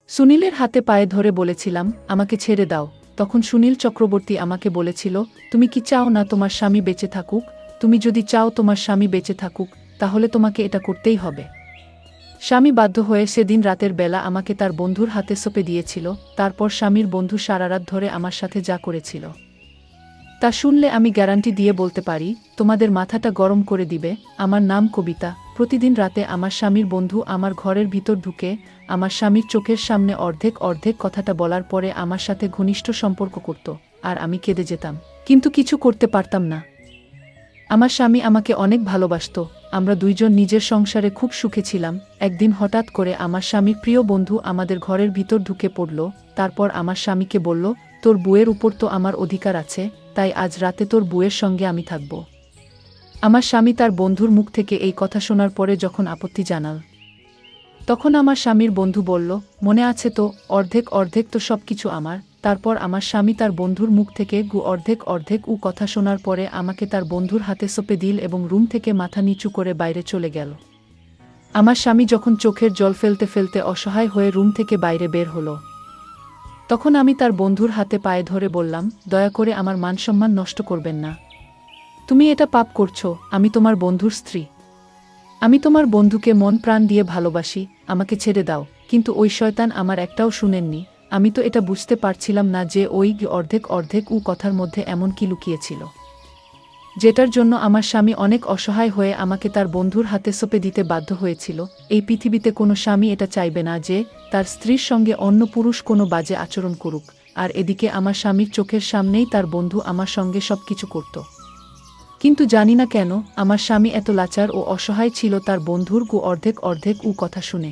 সুনীলের হাতে পায়ে ধরে বলেছিলাম, আমাকে ছেড়ে দাও। তখন সুনীল চক্রবর্তী আমাকে বলেছিল, তুমি কি চাও না তোমার স্বামী বেঁচে থাকুক? তুমি যদি চাও তোমার স্বামী বেঁচে থাকুক, তাহলে তোমাকে এটা করতেই হবে। স্বামী বাধ্য হয়ে সেদিন রাতের বেলা আমাকে তার বন্ধুর হাতে সঁপে দিয়েছিল। তারপর স্বামীর বন্ধু সারারাত ধরে আমার সাথে যা করেছিল তা শুনলে আমি গ্যারান্টি দিয়ে বলতে পারি, তোমাদের মাথাটা গরম করে দিবে। আমার নাম কবিতা। প্রতিদিন রাতে আমার স্বামীর বন্ধু আমার ঘরের ভিতর ঢুকে আমার স্বামীর চোখের সামনে অর্ধেক অর্ধেক কথাটা বলার পরে আমার সাথে ঘনিষ্ঠ সম্পর্ক করত, আর আমি কেঁদে যেতাম, কিন্তু কিছু করতে পারতাম না। আমার স্বামী আমাকে অনেক ভালোবাসত। আমরা দুইজন নিজের সংসারে খুব সুখে ছিলাম। একদিন হঠাৎ করে আমার স্বামীর প্রিয় বন্ধু আমাদের ঘরের ভিতর ঢুকে পড়ল। তারপর আমার স্বামীকে বলল, তোর বউয়ের উপর তো আমার অধিকার আছে, তাই আজ রাতে তোর বউয়ের সঙ্গে আমি থাকব। আমার স্বামী তার বন্ধুর মুখ থেকে এই কথা শোনার পরে যখন আপত্তি জানাল, তখন আমার স্বামীর বন্ধু বলল, মনে আছে তো, অর্ধেক অর্ধেক তো সব কিছু আমার। তারপর আমার স্বামী তার বন্ধুর মুখ থেকে অর্ধেক অর্ধেক কথা শোনার পরে আমাকে তার বন্ধুর হাতে সঁপে দিল এবং রুম থেকে মাথা নিচু করে বাইরে চলে গেল। আমার স্বামী যখন চোখের জল ফেলতে ফেলতে অসহায় হয়ে রুম থেকে বাইরে বের হলো, তখন আমি তার বন্ধুর হাতে পায়ে ধরে বললাম, দয়া করে আমার মানসম্মান নষ্ট করবেন না। তুমি এটা পাপ করছো। আমি তোমার বন্ধুর স্ত্রী। আমি তোমার বন্ধুকে মন প্রাণ দিয়ে ভালোবাসি। আমাকে ছেড়ে দাও। কিন্তু ওই শয়তান আমার একটাও শুনেননি। আমি তো এটা বুঝতে পারছিলাম না যে ওই অর্ধেক অর্ধেক কথার মধ্যে এমন কি লুকিয়েছিল, যেটার জন্য আমার স্বামী অনেক অসহায় হয়ে আমাকে তার বন্ধুর হাতে সঁপে দিতে বাধ্য হয়েছিল। এই পৃথিবীতে কোনো স্বামী এটা চাইবে না যে তার স্ত্রীর সঙ্গে অন্য পুরুষ কোনো বাজে আচরণ করুক, আর এদিকে আমার স্বামীর চোখের সামনেই তার বন্ধু আমার সঙ্গে সবকিছু করত। কিন্তু জানি না কেন আমার স্বামী এত লাচার ও অসহায় ছিল তার বন্ধুর অর্ধেক অর্ধেক কথা শুনে।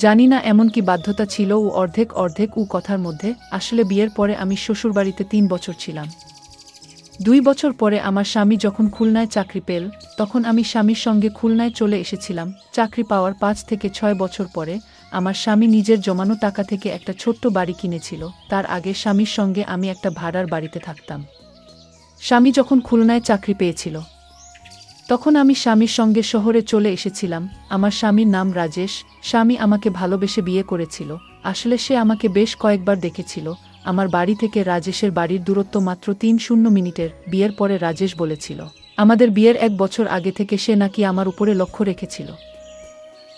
জানি না এমন কি বাধ্যতা ছিল অর্ধেক অর্ধেক কথার মধ্যে। আসলে বিয়ের পরে আমি শ্বশুরবাড়িতে 3 বছর ছিলাম। 2 বছর পরে আমার স্বামী যখন খুলনায় চাকরি পেল, তখন আমি স্বামীর সঙ্গে খুলনায় চলে এসেছিলাম। চাকরি পাওয়ার 5 থেকে 6 বছর পরে আমার স্বামী নিজের জমানো টাকা থেকে একটা ছোট্ট বাড়ি কিনেছিল। তার আগে স্বামীর সঙ্গে আমি একটা ভাড়ার বাড়িতে থাকতাম। স্বামী যখন খুলনায় চাকরি পেয়েছিল, তখন আমি স্বামীর সঙ্গে শহরে চলে এসেছিলাম। আমার স্বামীর নাম রাজেশ। স্বামী আমাকে ভালোবেসে বিয়ে করেছিল। আসলে সে আমাকে বেশ কয়েকবার দেখেছিল। আমার বাড়ি থেকে রাজেশের বাড়ির দূরত্ব মাত্র 3 মিনিটের। বিয়ের পরে রাজেশ বলেছিল, আমাদের বিয়ের 1 বছর আগে থেকে সে নাকি আমার উপরে লক্ষ্য রেখেছিল।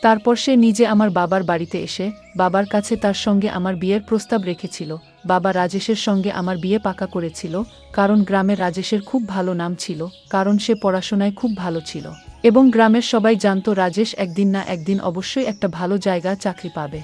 তারপর সে নিজে আমার বাবার বাড়িতে এসে বাবার কাছে তার সঙ্গে আমার বিয়ের প্রস্তাব রেখেছিল। বাবা রাজেশের সঙ্গে আমার বিয়ে পাকা করেছিল, কারণ গ্রামে রাজেশের খুব ভালো নাম ছিল, কারণ সে পড়াশোনায় খুব ভালো ছিল এবং গ্রামের সবাই জানত রাজেশ একদিন না একদিন অবশ্যই একটা ভালো জায়গা চাকরি পাবে।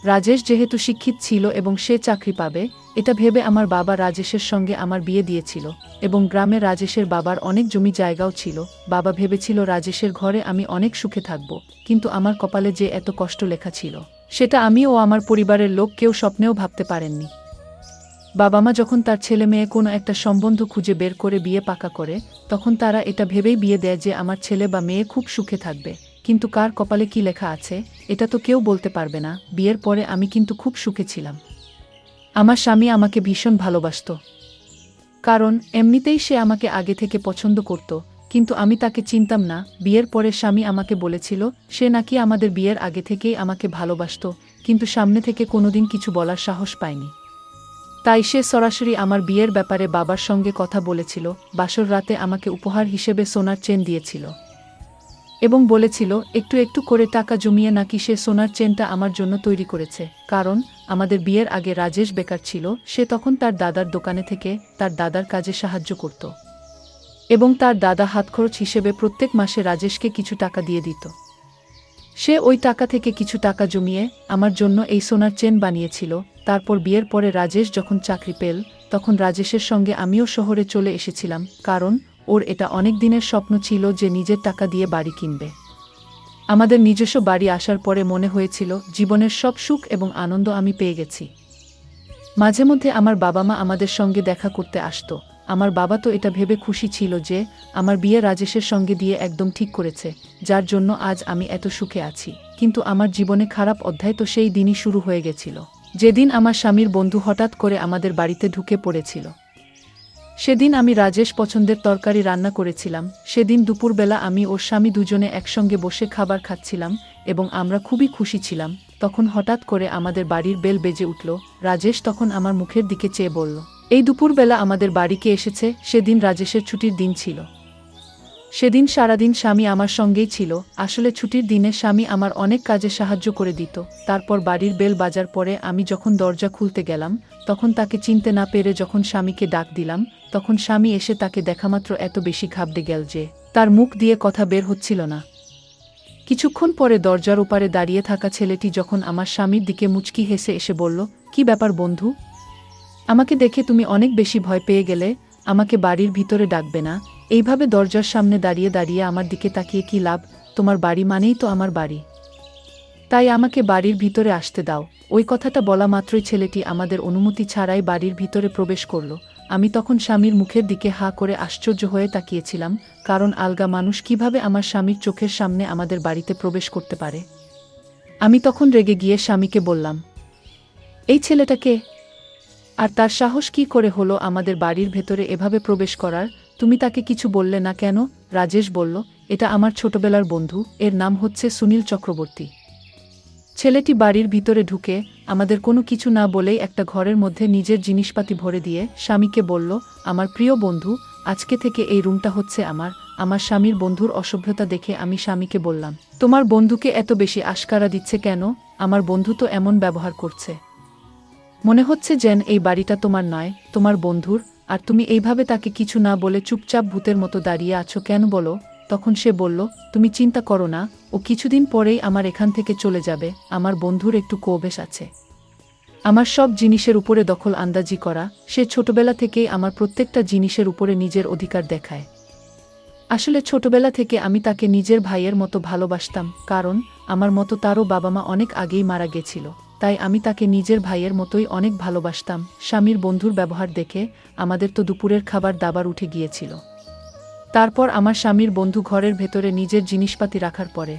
রাজেশ যেহেতু শিক্ষিত ছিল এবং সে চাকরি পাবে, এটা ভেবে আমার বাবা রাজেশের সঙ্গে আমার বিয়ে দিয়েছিল। এবং গ্রামে রাজেশের বাবার অনেক জমি জায়গাও ছিল। বাবা ভেবেছিল রাজেশের ঘরে আমি অনেক সুখে থাকব, কিন্তু আমার কপালে যে এত কষ্ট লেখা ছিল, সেটা আমি ও আমার পরিবারের লোক কেউ স্বপ্নেও ভাবতে পারেননি। বাবা মা যখন তার ছেলে মেয়ে কোনো একটা সম্বন্ধ খুঁজে বের করে বিয়ে পাকা করে, তখন তারা এটা ভেবেই বিয়ে দেয় যে আমার ছেলে বা মেয়ে খুব সুখে থাকবে। কিন্তু কার কপালে কি লেখা আছে, এটা তো কেউ বলতে পারবে না। বিয়ের পরে আমি কিন্তু খুব সুখে ছিলাম। আমার স্বামী আমাকে ভীষণ ভালোবাসত, কারণ এমনিতেই সে আমাকে আগে থেকে পছন্দ করত, কিন্তু আমি তাকে চিনতাম না। বিয়ের পরে স্বামী আমাকে বলেছিল সে নাকি আমাদের বিয়ের আগে থেকেই আমাকে ভালোবাসত, কিন্তু সামনে থেকে কোনোদিন কিছু বলার সাহস পায়নি। তাই সে সরাসরি আমার বিয়ের ব্যাপারে বাবার সঙ্গে কথা বলেছিল। বাসর রাতে আমাকে উপহার হিসেবে সোনার চেন দিয়েছিল এবং বলেছিল একটু একটু করে টাকা জমিয়ে নাকি সে সোনার চেনটা আমার জন্য তৈরি করেছে। কারণ আমাদের বিয়ের আগে রাজেশ বেকার ছিল। সে তখন তার দাদার দোকানে থেকে তার দাদার কাজে সাহায্য করত এবং তার দাদা হাতখরচ হিসেবে প্রত্যেক মাসে রাজেশকে কিছু টাকা দিয়ে দিত। সে ওই টাকা থেকে কিছু টাকা জমিয়ে আমার জন্য এই সোনার চেন বানিয়েছিল। তারপর বিয়ের পরে রাজেশ যখন চাকরি পেল, তখন রাজেশের সঙ্গে আমিও শহরে চলে এসেছিলাম, কারণ ওর এটা অনেক দিনের স্বপ্ন ছিল যে নিজের টাকা দিয়ে বাড়ি কিনবে। আমাদের নিজস্ব বাড়ি আসার পরে মনে হয়েছিল জীবনের সব সুখ এবং আনন্দ আমি পেয়ে গেছি। মাঝে মধ্যে আমার বাবা মা আমাদের সঙ্গে দেখা করতে আসতো। আমার বাবা তো এটা ভেবে খুশি ছিল যে আমার বিয়ে রাজেশের সঙ্গে দিয়ে একদম ঠিক করেছে, যার জন্য আজ আমি এত সুখে আছি। কিন্তু আমার জীবনে খারাপ অধ্যায় তো সেই দিনই শুরু হয়ে গেছিল, যেদিন আমার স্বামীর বন্ধু হঠাৎ করে আমাদের বাড়িতে ঢুকে পড়েছিল। সেদিন আমি রাজেশ পছন্দের তরকারি রান্না করেছিলাম। সেদিন দুপুরবেলা আমি ওর স্বামী দুজনে একসঙ্গে বসে খাবার খাচ্ছিলাম এবং আমরা খুবই খুশি ছিলাম। তখন হঠাৎ করে আমাদের বাড়ির বেল বেজে উঠল। রাজেশ তখন আমার মুখের দিকে চেয়ে বলল, এই দুপুরবেলা আমাদের বাড়িকে এসেছে। সেদিন রাজেশের ছুটির দিন ছিল। সেদিন সারাদিন স্বামী আমার সঙ্গেই ছিল। আসলে ছুটির দিনে স্বামী আমার অনেক কাজে সাহায্য করে দিত। তারপর বাড়ির বেল বাজার পরে আমি যখন দরজা খুলতে গেলাম, তখন তাকে চিনতে না পেরে যখন স্বামীকে ডাক দিলাম, তখন স্বামী এসে তাকে দেখামাত্র এত বেশি ঘাবড়ে গেল যে তার মুখ দিয়ে কথা বের হচ্ছিল না। কিছুক্ষণ পরে দরজার ওপারে দাঁড়িয়ে থাকা ছেলেটি যখন আমার স্বামীর দিকে মুচকি হেসে এসে বলল, কি ব্যাপার বন্ধু? আমাকে দেখে তুমি অনেক বেশি ভয় পেয়ে গেলে? আমাকে বাড়ির ভিতরে ডাকবে না? এইভাবে দরজার সামনে দাঁড়িয়ে দাঁড়িয়ে আমার দিকে তাকিয়ে কি লাভ? তোমার বাড়ি মানেই তো আমার বাড়ি, তাই আমাকে বাড়ির ভিতরে আসতে দাও। ওই কথাটা বলা মাত্রই ছেলেটি আমাদের অনুমতি ছাড়াই বাড়ির ভিতরে প্রবেশ করল। আমি তখন স্বামীর মুখের দিকে হাঁ করে আশ্চর্য হয়ে তাকিয়েছিলাম, কারণ আলগা মানুষ কিভাবে আমার স্বামীর চোখের সামনে আমাদের বাড়িতে প্রবেশ করতে পারে। আমি তখন রেগে গিয়ে স্বামীকে বললাম, এই ছেলেটাকে, আর তার সাহস কি করে হলো আমাদের বাড়ির ভেতরে এভাবে প্রবেশ করার? তুমি তাকে কিছু বললে না কেন? রাজেশ বলল, এটা আমার ছোটবেলার বন্ধু, এর নাম হচ্ছে সুনীল চক্রবর্তী। ছেলেটি বাড়ির ভিতরে ঢুকে আমাদের কোনো কিছু না বলেই একটা ঘরের মধ্যে নিজের জিনিসপাতি ভরে দিয়ে স্বামীকে বলল, আমার প্রিয় বন্ধু, আজকে থেকে এই রুমটা হচ্ছে আমার। আমার স্বামীর বন্ধুর অসভ্যতা দেখে আমি স্বামীকে বললাম, তোমার বন্ধুকে এত বেশি আশকারা দিচ্ছে কেন? আমার বন্ধু তো এমন ব্যবহার করছে, মনে হচ্ছে যেন এই বাড়িটা তোমার নয়, তোমার বন্ধুর। আর তুমি এইভাবে তাকে কিছু না বলে চুপচাপ ভূতের মতো দাঁড়িয়ে আছো কেন বলো? তখন সে বলল, তুমি চিন্তা করো না, ও কিছুদিন পরেই আমার এখান থেকে চলে যাবে। আমার বন্ধুর একটু কোবেশ আছে আমার সব জিনিসের উপরে দখল আন্দাজি করা। সে ছোটবেলা থেকেই আমার প্রত্যেকটা জিনিসের উপরে নিজের অধিকার দেখায়। আসলে ছোটবেলা থেকে আমি তাকে নিজের ভাইয়ের মতো ভালোবাসতাম, কারণ আমার মতো তারও বাবা মা অনেক আগেই মারা গেছিল, তাই আমি তাকে নিজের ভাইয়ের মতোই অনেক ভালোবাসতাম। স্বামীর বন্ধুর ব্যবহার দেখে আমাদের তো দুপুরের খাবার দাবার উঠে গিয়েছিল। তারপর আমার স্বামীর বন্ধু ঘরের ভেতরে নিজের জিনিসপাতি রাখার পরে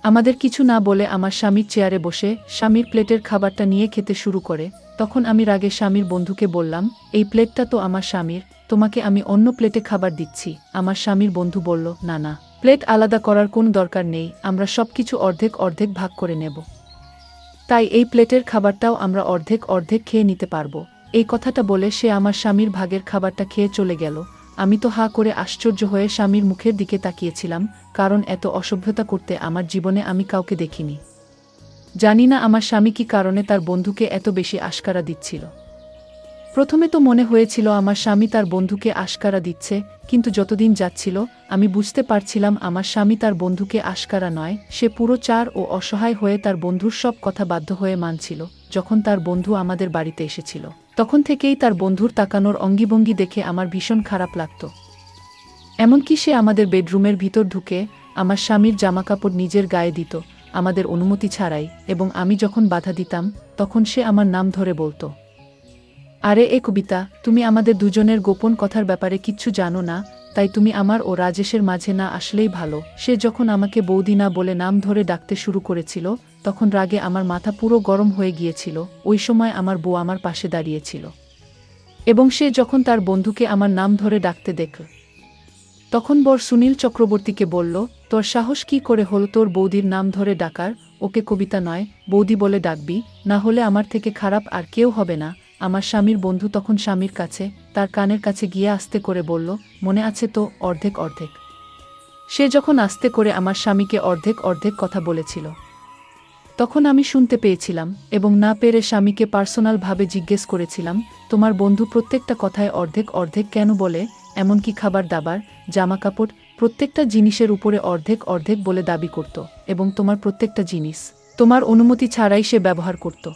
আমাদের কিছু না বলে আমার স্বামীর চেয়ারে বসে স্বামীর প্লেটের খাবারটা নিয়ে খেতে শুরু করে। তখন আমি রাগে স্বামীর বন্ধুকে বললাম, এই প্লেটটা তো আমার স্বামীর, তোমাকে আমি অন্য প্লেটে খাবার দিচ্ছি। আমার স্বামীর বন্ধু বলল, না না, প্লেট আলাদা করার কোনো দরকার নেই, আমরা সবকিছু অর্ধেক অর্ধেক ভাগ করে নেব, তাই এই প্লেটের খাবারটাও আমরা অর্ধেক অর্ধেক খেয়ে নিতে পারবো। এই কথাটা বলে সে আমার স্বামীর ভাগের খাবারটা খেয়ে চলে গেল। আমি তো হাঁ করে আশ্চর্য হয়ে স্বামীর মুখের দিকে তাকিয়েছিলাম, কারণ এত অসভ্যতা করতে আমার জীবনে আমি কাউকে দেখিনি। জানি না আমার স্বামী কি কারণে তার বন্ধুকে এত বেশি আশকারা দিচ্ছিল। প্রথমে তো মনে হয়েছিল আমার স্বামী তার বন্ধুকে আশকারা দিচ্ছে, কিন্তু যতদিন যাচ্ছিল আমি বুঝতে পারছিলাম আমার স্বামী তার বন্ধুকে আশকারা নয়, সে পুরো চার ও অসহায় হয়ে তার বন্ধুর সব কথা বাধ্য হয়ে মানছিল। যখন তার বন্ধু আমাদের বাড়িতে এসেছিল, তখন থেকেই তার বন্ধুর তাকানোর অঙ্গিভঙ্গি দেখে আমার ভীষণ খারাপ লাগত। এমনকি সে আমাদের বেডরুমের ভিতর ঢুকে আমার স্বামীর জামাকাপড় নিজের গায়ে দিত আমাদের অনুমতি ছাড়াই, এবং আমি যখন বাধা দিতাম তখন সে আমার নাম ধরে বলতো, আরে এ কবিতা, তুমি আমাদের দুজনের গোপন কথার ব্যাপারে কিচ্ছু জানো না, তাই তুমি আমার ও রাজেশের মাঝে না আসলেই ভালো। সে যখন আমাকে বৌদি না বলে নাম ধরে ডাকতে শুরু করেছিল, তখন রাগে আমার মাথা পুরো গরম হয়ে গিয়েছিল। ওই সময় আমার বউ আমার পাশে দাঁড়িয়েছিল, এবং সে যখন তার বন্ধুকে আমার নাম ধরে ডাকতে দেখল, তখন বর সুনীল চক্রবর্তীকে বলল, তোর সাহস কি করে হল তোর বৌদির নাম ধরে ডাকার? ওকে কবিতা নয়, বৌদি বলে ডাকবি, না হলে আমার থেকে খারাপ আর কেউ হবে না। আমার স্বামীর বন্ধু তখন স্বামীর কাছে তার কানের কাছে গিয়ে আস্তে করে বলল, মনে আছে তো, অর্ধেক অর্ধেক। সে যখন আস্তে করে আমার স্বামীকে অর্ধেক অর্ধেক কথা বলেছিল, তখন আমি শুনতে পেয়েছিলাম, এবং না পেরে স্বামীকে পার্সোনালভাবে জিজ্ঞেস করেছিলাম, তোমার বন্ধু প্রত্যেকটা কথায় অর্ধেক অর্ধেক কেন বলে? এমনকি খাবার দাবার, জামাকাপড়, প্রত্যেকটা জিনিসের উপরে অর্ধেক অর্ধেক বলে দাবি করত, এবং তোমার প্রত্যেকটা জিনিস তোমার অনুমতি ছাড়াই সে ব্যবহার করত।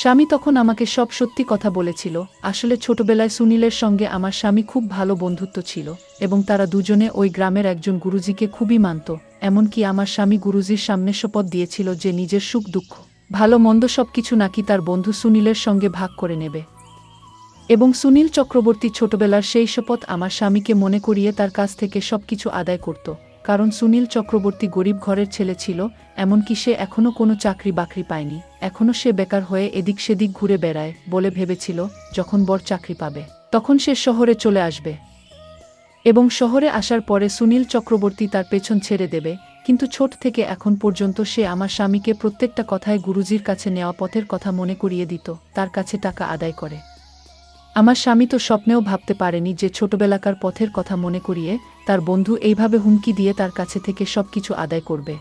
স্বামী তখন আমাকে সব সত্যি কথা বলেছিল। আসলে ছোটবেলায় সুনীলের সঙ্গে আমার স্বামী খুব ভালো বন্ধুত্ব ছিল, এবং তারা দুজনে ওই গ্রামের একজন গুরুজিকে খুবই মানত। এমনকি আমার স্বামী গুরুজির সামনে শপথ দিয়েছিল যে নিজের সুখ দুঃখ ভালো মন্দ সবকিছু নাকি তার বন্ধু সুনীলের সঙ্গে ভাগ করে নেবে। এবং সুনীল চক্রবর্তী ছোটবেলার সেই শপথ আমার স্বামীকে মনে করিয়ে তার কাছ থেকে সবকিছু আদায় করত, কারণ সুনীল চক্রবর্তী গরিব ঘরের ছেলে ছিল, এমনকি সে এখনও কোনো চাকরি বাকরি পায়নি, এখনও সে বেকার হয়ে এদিক সেদিক ঘুরে বেড়ায় বলে ভেবেছিল যখন বড় চাকরি পাবে তখন সে শহরে চলে আসবে, এবং শহরে আসার পরে সুনীল চক্রবর্তী তার পেছন ছেড়ে দেবে। কিন্তু ছোট থেকে এখন পর্যন্ত সে আমার স্বামীকে প্রত্যেকটা কথায় গুরুজির কাছে নেওয়া পথের কথা মনে করিয়ে দিত, তার কাছে টাকা আদায় করে। আমার স্বামী তো স্বপ্নেও ভাবতে পারেনি যে ছোটবেলাকার পথের কথা মনে করিয়ে তার বন্ধু এইভাবে হুমকি দিয়ে তার কাছে থেকে সবকিছু আদায় করবে।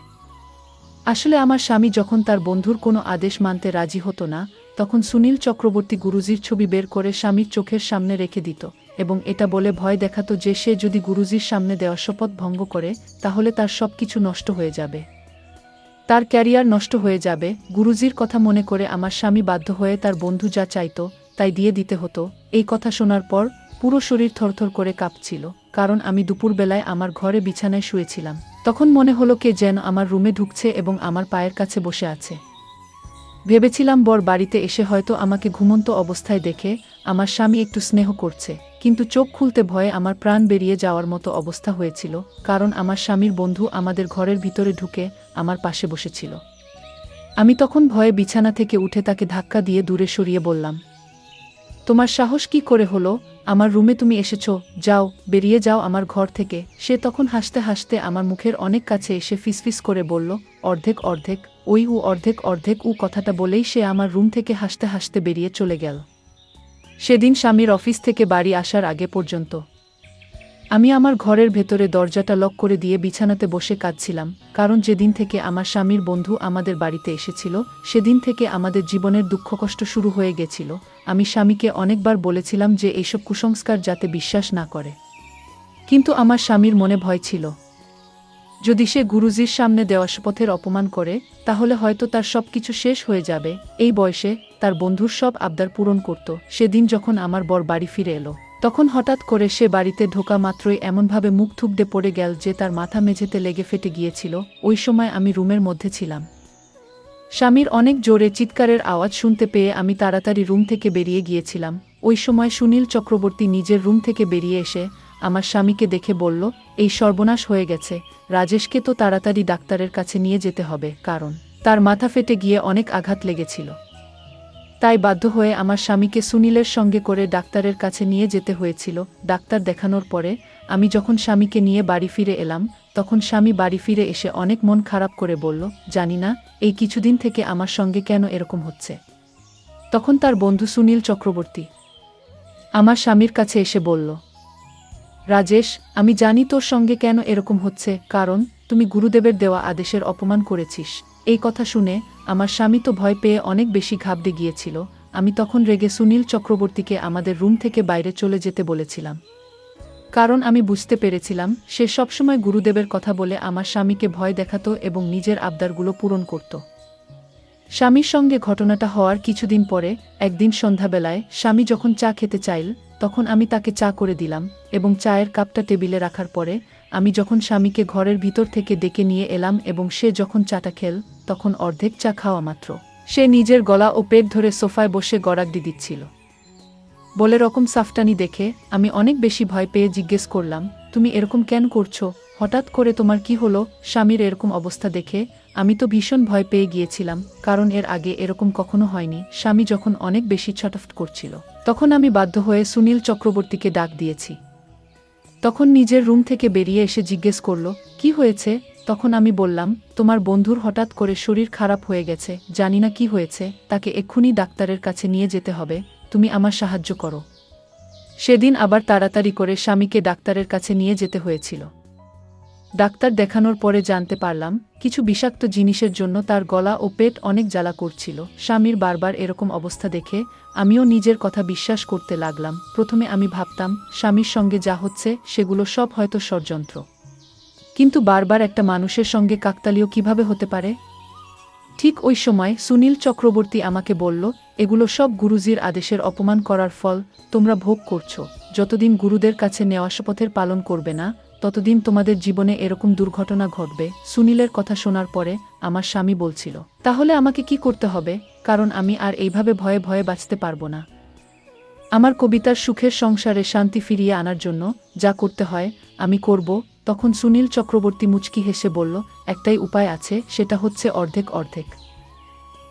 আসলে আমার স্বামী যখন তার বন্ধুর কোনো আদেশ মানতে রাজি হতো না, তখন সুনীল চক্রবর্তী গুরুজির ছবি বের করে স্বামীর চোখের সামনে রেখে দিত এবং এটা বলে ভয় দেখাতো যে সে যদি গুরুজির সামনে দেওয়া শপথ ভঙ্গ করে তাহলে তার সবকিছু নষ্ট হয়ে যাবে, তার ক্যারিয়ার নষ্ট হয়ে যাবে। গুরুজির কথা মনে করে আমার স্বামী বাধ্য হয়ে তার বন্ধু যা চাইতো তাই দিয়ে দিতে হতো। এই কথা শোনার পর পুরো শরীর থরথর করে কাঁপছিল, কারণ আমি দুপুরবেলায় আমার ঘরে বিছানায় শুয়েছিলাম। তখন মনে হলো কে যেন আমার রুমে ঢুকছে এবং আমার পায়ের কাছে বসে আছে। ভেবেছিলাম বর বাড়িতে এসে হয়তো আমাকে ঘুমন্ত অবস্থায় দেখে আমার স্বামী একটু স্নেহ করছে, কিন্তু চোখ খুলতে ভয়ে আমার প্রাণ বেরিয়ে যাওয়ার মতো অবস্থা হয়েছিল, কারণ আমার স্বামীর বন্ধু আমাদের ঘরের ভিতরে ঢুকে আমার পাশে বসেছিল। আমি তখন ভয়ে বিছানা থেকে উঠে তাকে ধাক্কা দিয়ে দূরে সরিয়ে বললাম, তোমার সাহস কি করে হলো আমার রুমে তুমি এসেছো? যাও, বেরিয়ে যাও আমার ঘর থেকে। সে তখন হাসতে হাসতে আমার মুখের অনেক কাছে এসে ফিসফিস করে বলল, অর্ধেক অর্ধেক ওই উ অর্ধেক অর্ধেক উ কথাটা বলেই সে আমার রুম থেকে হাসতে হাসতে বেরিয়ে চলে গেল। সেদিন স্বামীর অফিস থেকে বাড়ি আসার আগে পর্যন্ত আমি আমার ঘরের ভেতরে দরজাটা লক করে দিয়ে বিছানাতে বসে কাঁদছিলাম, কারণ যেদিন থেকে আমার স্বামীর বন্ধু আমাদের বাড়িতে এসেছিল সেদিন থেকে আমাদের জীবনের দুঃখকষ্ট শুরু হয়ে গেছিল। আমি স্বামীকে অনেকবার বলেছিলাম যে এইসব কুসংস্কার যাতে বিশ্বাস না করে, কিন্তু আমার স্বামীর মনে ভয় ছিল যদি সে গুরুজির সামনে দেওয়া শপথের অপমান করে তাহলে হয়তো তার সবকিছু শেষ হয়ে যাবে। এই বয়সে তার বন্ধুর সব আবদার পূরণ করত। সেদিন যখন আমার বর বাড়ি ফিরে এলো তখন হঠাৎ করে সে বাড়িতে ঢোকা মাত্রই এমনভাবে মুখ থুবড়ে পড়ে গেল যে তার মাথা মেঝেতে লেগে ফেটে গিয়েছিল। ওই সময় আমি রুমের মধ্যে ছিলাম। স্বামীর অনেক জোরে চিৎকারের আওয়াজ শুনতে পেয়ে আমি তাড়াতাড়ি রুম থেকে বেরিয়ে গিয়েছিলাম। ওই সময় সুনীল চক্রবর্তী নিজের রুম থেকে বেরিয়ে এসে আমার স্বামীকে দেখে বলল, এই সর্বনাশ হয়ে গেছে, রাজেশকে তো তাড়াতাড়ি ডাক্তারের কাছে নিয়ে যেতে হবে, কারণ তার মাথা ফেটে গিয়ে অনেক আঘাত লেগেছিল। তাই বাধ্য হয়ে আমার স্বামীকে সুনীলের সঙ্গে করে ডাক্তারের কাছে নিয়ে যেতে হয়েছিল। ডাক্তার দেখানোর পরে আমি যখন স্বামীকে নিয়ে বাড়ি ফিরে এলাম তখন স্বামী বাড়ি ফিরে এসে অনেক মন খারাপ করে বলল, জানি না এই কিছুদিন থেকে আমার সঙ্গে কেন এরকম হচ্ছে। তখন তার বন্ধু সুনীল চক্রবর্তী আমার স্বামীর কাছে এসে বলল, রাজেশ, আমি জানি তোর সঙ্গে কেন এরকম হচ্ছে, কারণ তুমি গুরুদেবের দেওয়া আদেশের অপমান করেছিস। এই কথা শুনে আমার স্বামী তো ভয় পেয়ে অনেক বেশি ঘাবড়ে গিয়েছিল। আমি তখন রেগে সুনীল চক্রবর্তীকে আমাদের রুম থেকে বাইরে চলে যেতে বলেছিলাম, কারণ আমি বুঝতে পেরেছিলাম সে সবসময় গুরুদেবের কথা বলে আমার স্বামীকে ভয় দেখাতো এবং নিজের আবদারগুলো পূরণ করত। স্বামীর সঙ্গে ঘটনাটা হওয়ার কিছুদিন পরে একদিন সন্ধ্যাবেলায় স্বামী যখন চা খেতে চাইল তখন আমি তাকে চা করে দিলাম এবং চায়ের কাপটা টেবিলে রাখার পরে আমি যখন স্বামীকে ঘরের ভিতর থেকে ডেকে নিয়ে এলাম এবং সে যখন চাটা খেল তখন অর্ধেক চা খাওয়া মাত্র সে নিজের গলা ও পেট ধরে সোফায় বসে গড়াগড়ি দিচ্ছিল। বলে রকম সাফটানি দেখে আমি অনেক বেশি ভয় পেয়ে জিজ্ঞেস করলাম, তুমি এরকম কেন করছো? হঠাৎ করে তোমার কি হলো? স্বামীর এরকম অবস্থা দেখে আমি তো ভীষণ ভয় পেয়ে গিয়েছিলাম, কারণ এর আগে এরকম কখনো হয়নি। স্বামী যখন অনেক বেশি ছটফট করছিল তখন আমি বাধ্য হয়ে সুনীল চক্রবর্তীকে ডাক দিয়েছি। তখন নিজের রুম থেকে বেরিয়ে এসে জিজ্ঞেস করলো, কি হয়েছে? তখন আমি বললাম, তোমার বন্ধুর হঠাৎ করে শরীর খারাপ হয়ে গেছে, জানি না কি হয়েছে, তাকে এক্ষুনি ডাক্তারের কাছে নিয়ে যেতে হবে, তুমি আমার সাহায্য করো। সেদিন আবার তাড়াতাড়ি করে স্বামীকে ডাক্তারের কাছে নিয়ে যেতে হয়েছিল। ডাক্তার দেখানোর পরে জানতে পারলাম কিছু বিষাক্ত জিনিসের জন্য তার গলা ও পেট অনেক জ্বালা করছিল। স্বামীর বারবার এরকম অবস্থা দেখে আমিও নিজের কথা বিশ্বাস করতে লাগলাম। প্রথমে আমি ভাবতাম স্বামীর সঙ্গে যা হচ্ছে সেগুলো সব হয়তো ষড়যন্ত্র, কিন্তু বারবার একটা মানুষের সঙ্গে কাকতালীয় কিভাবে হতে পারে? ঠিক ওই সময় সুনীল চক্রবর্তী আমাকে বলল, এগুলো সব গুরুজির আদেশের অপমান করার ফল, তোমরা ভোগ করছো। যতদিন গুরুদের কাছে নেওয়া শপথের পালন করবে না ততদিন তোমাদের জীবনে এরকম দুর্ঘটনা ঘটবে। সুনীলের কথা শোনার পরে আমার স্বামী বলছিল, তাহলে আমাকে কি করতে হবে? কারণ আমি আর এইভাবে ভয়ে ভয়ে বাঁচতে পারবো না। আমার কবিতার সুখের সংসারে শান্তি ফিরিয়ে আনার জন্য যা করতে হয় আমি করব। তখন সুনীল চক্রবর্তী মুচকি হেসে বলল, একটাই উপায় আছে, সেটা হচ্ছে অর্ধেক অর্ধেক।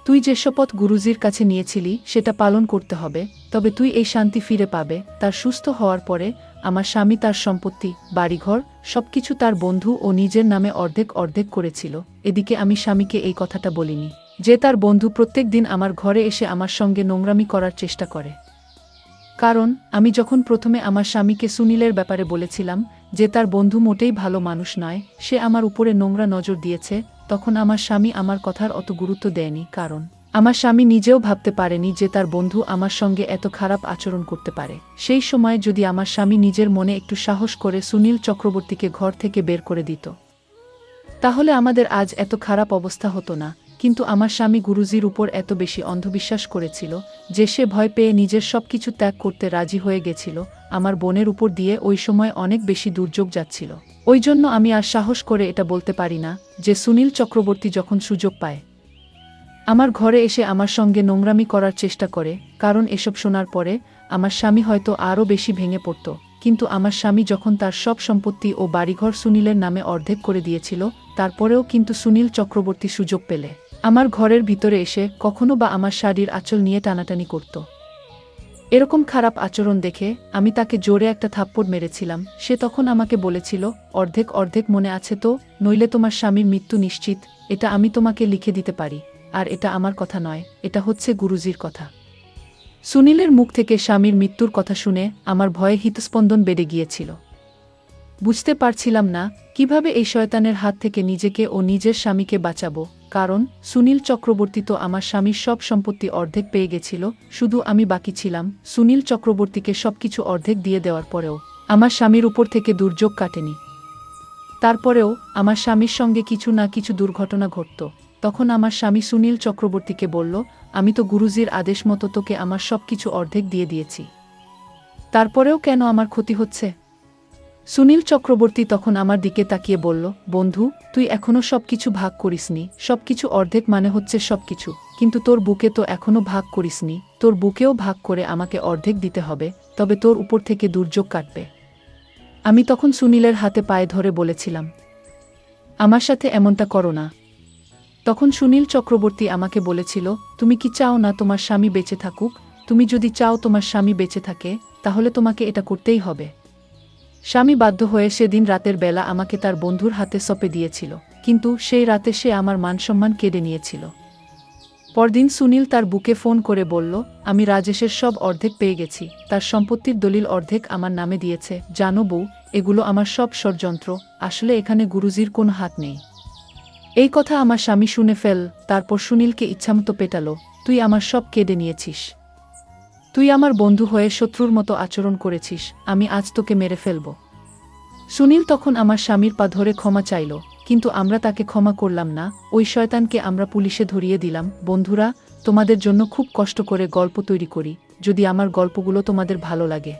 তুই যে শপথ গুরুজির কাছে নিয়েছিলি সেটা পালন করতে হবে, তবে তুই এই শান্তি ফিরে পাবে। তার সুস্থ হওয়ার পরে আমার স্বামী তার সম্পত্তি, বাড়িঘর সবকিছু তার বন্ধু ও নিজের নামে অর্ধেক অর্ধেক করেছিল। এদিকে আমি স্বামীকে এই কথাটা বলিনি যে তার বন্ধু প্রত্যেক দিন আমার ঘরে এসে আমার সঙ্গে নোংরামি করার চেষ্টা করে। কারণ আমি যখন প্রথমে আমার স্বামীকে সুনীলের ব্যাপারে বলেছিলাম যে তার বন্ধু মোটেই ভালো মানুষ নয়, সে আমার উপরে নোংরা নজর দিয়েছে, তখন আমার স্বামী আমার কথার অত গুরুত্ব দেয়নি। কারণ আমার স্বামী নিজেও ভাবতে পারেনি যে তার বন্ধু আমার সঙ্গে এত খারাপ আচরণ করতে পারে। সেই সময় যদি আমার স্বামী নিজের মনে একটু সাহস করে সুনীল চক্রবর্তীকে ঘর থেকে বের করে দিত, তাহলে আমাদের আজ এত খারাপ অবস্থা হতো না। কিন্তু আমার স্বামী গুরুজির উপর এত বেশি অন্ধবিশ্বাস করেছিল যে সে ভয় পেয়ে নিজের সবকিছু ত্যাগ করতে রাজি হয়ে গেছিল। আমার বোনের উপর দিয়ে ওই সময় অনেক বেশি দুর্যোগ যাচ্ছিল। ওই জন্য আমি আর সাহস করে এটা বলতে পারি না যে সুনীল চক্রবর্তী যখন সুযোগ পায় আমার ঘরে এসে আমার সঙ্গে নোংরামি করার চেষ্টা করে। কারণ এসব শোনার পরে আমার স্বামী হয়তো আরও বেশি ভেঙে পড়ত। কিন্তু আমার স্বামী যখন তার সব সম্পত্তি ও বাড়িঘর সুনীলের নামে অর্ধেক করে দিয়েছিল, তারপরেও কিন্তু সুনীল চক্রবর্তী সুযোগ পেলে আমার ঘরের ভিতরে এসে কখনো বা আমার শাড়ির আঁচল নিয়ে টানাটানি করত। এরকম খারাপ আচরণ দেখে আমি তাকে জোরে একটা থাপ্পড় মেরেছিলাম। সে তখন আমাকে বলেছিল, অর্ধেক অর্ধেক মনে আছে তো, নইলে তোমার স্বামীর মৃত্যু নিশ্চিত। এটা আমি তোমাকে লিখে দিতে পারি। আর এটা আমার কথা নয়, এটা হচ্ছে গুরুজির কথা। সুনীলের মুখ থেকে স্বামীর মৃত্যুর কথা শুনে আমার ভয়ে হৃৎস্পন্দন বেড়ে গিয়েছিল। বুঝতে পারছিলাম না কিভাবে এই শয়তানের হাত থেকে নিজেকে ও নিজের স্বামীকে বাঁচাবো। কারণ সুনীল চক্রবর্তী তো আমার স্বামীর সব সম্পত্তি অর্ধেক পেয়ে গেছিল, শুধু আমি বাকি ছিলাম। সুনীল চক্রবর্তীকে সবকিছু অর্ধেক দিয়ে দেওয়ার পরেও আমার স্বামীর উপর থেকে দুর্যোগ কাটেনি। তারপরেও আমার স্বামীর সঙ্গে কিছু না কিছু দুর্ঘটনা ঘটত। তখন আমার স্বামী সুনীল চক্রবর্তীকে বলল, আমি তো গুরুজির আদেশ মতো তোকে আমার সবকিছু অর্ধেক দিয়ে দিয়েছি, তারপরেও কেন আমার ক্ষতি হচ্ছে? সুনীল চক্রবর্তী তখন আমার দিকে তাকিয়ে বলল, বন্ধু, তুই এখনো সবকিছু ভাগ করিসনি। সবকিছু অর্ধেক মানে হচ্ছে সবকিছু, কিন্তু তোর বুকে তো এখনো ভাগ করিসনি। তোর বুকেও ভাগ করে আমাকে অর্ধেক দিতে হবে, তবে তোর উপর থেকে দুর্যোগ কাটবে। আমি তখন সুনীলের হাতে পায়ে ধরে বলেছিলাম, আমার সাথে এমনটা করো না। তখন সুনীল চক্রবর্তী আমাকে বলেছিল, তুমি কি চাও না তোমার স্বামী বেঁচে থাকুক? তুমি যদি চাও তোমার স্বামী বেঁচে থাকে, তাহলে তোমাকে এটা করতেই হবে। স্বামী বাধ্য হয়ে সেদিন রাতের বেলা আমাকে তার বন্ধুর হাতে সঁপে দিয়েছিল, কিন্তু সেই রাতে সে আমার মানসম্মান কেড়ে নিয়েছিল। পরদিন সুনীল তার বুকে ফোন করে বলল, আমি রাজেশের সব অর্ধেক পেয়ে গেছি। তার সম্পত্তির দলিল অর্ধেক আমার নামে দিয়েছে। জানো বউ, এগুলো আমার সব ষড়যন্ত্র। আসলে এখানে গুরুজির কোনো হাত নেই। এই কথা আমার স্বামী শুনে ফেল। তারপর সুনীলকে ইচ্ছামতো পেটালো, তুই আমার সব কেড়ে নিয়েছিস। তুই আমার বন্ধু হয়ে শত্রুর মতো আচরণ করেছিস। আমি আজ তোকে মেরে ফেলব। সুনীল তখন আমার স্বামীর পা ধরে ক্ষমা চাইল, কিন্তু আমরা তাকে ক্ষমা করলাম না। ওই শয়তানকে আমরা পুলিশে ধরিয়ে দিলাম। বন্ধুরা, তোমাদের জন্য খুব কষ্ট করে গল্প তৈরি করি। যদি আমার গল্পগুলো তোমাদের ভালো লাগে,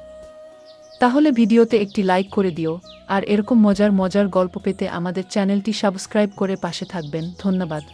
তাহলে ভিডিওতে একটি লাইক করে দিও। আর এরকম মজার মজার গল্প পেতে আমাদের চ্যানেলটি সাবস্ক্রাইব করে পাশে থাকবেন। ধন্যবাদ।